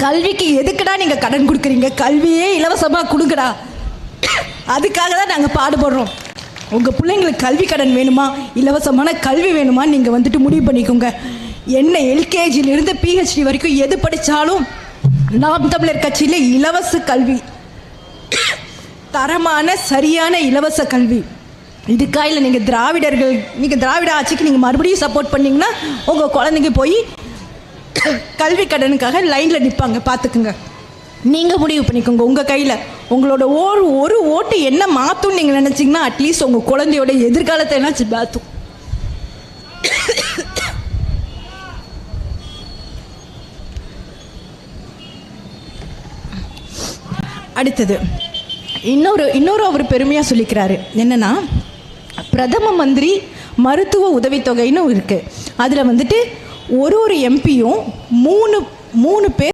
கல்விக்கு எதுக்குடா நீங்கள் கடன் கொடுக்குறீங்க? கல்வியே இலவசமாக கொடுங்கடா. அதுக்காக தான் நாங்கள் பாடுபடுறோம். உங்கள் பிள்ளைங்களுக்கு கல்வி கடன் வேணுமா, இலவசமான கல்வி வேணுமா, நீங்கள் வந்துட்டு முடிவு பண்ணிக்கோங்க. என்ன எல்கேஜிலிருந்து பிஹெச்டி வரைக்கும் எது படித்தாலும் நாம் தமிழர் கட்சியில் இலவச கல்வி, தரமான சரியான இலவச கல்வி. இதுக்காக இல்லை, நீங்கள் திராவிடர்கள், நீங்கள் திராவிட ஆட்சிக்கு நீங்கள் மறுபடியும் சப்போர்ட் பண்ணிங்கன்னா உங்கள் குழந்தைங்க போய் கல்வி கடனுக்காக லைனில் நிற்பாங்க. பார்த்துக்குங்க, நீங்கள் முடிவு பண்ணிக்கோங்க. உங்கள் கையில் உங்களோட ஒரு ஓட்டு என்ன மாற்றும்னு நீங்கள் நினச்சிங்கன்னா அட்லீஸ்ட் உங்கள் குழந்தையோட எதிர்காலத்தை என்னாச்சு மாற்றும். அடுத்தது இன்னொரு அவர் பெருமையாக சொல்லிக்கிறாரு. என்னென்னா, பிரதம மந்திரி மருத்துவ உதவித்தொகைன்னு இருக்குது. அதில் வந்துட்டு ஒரு எம்பியும் மூணு பேர்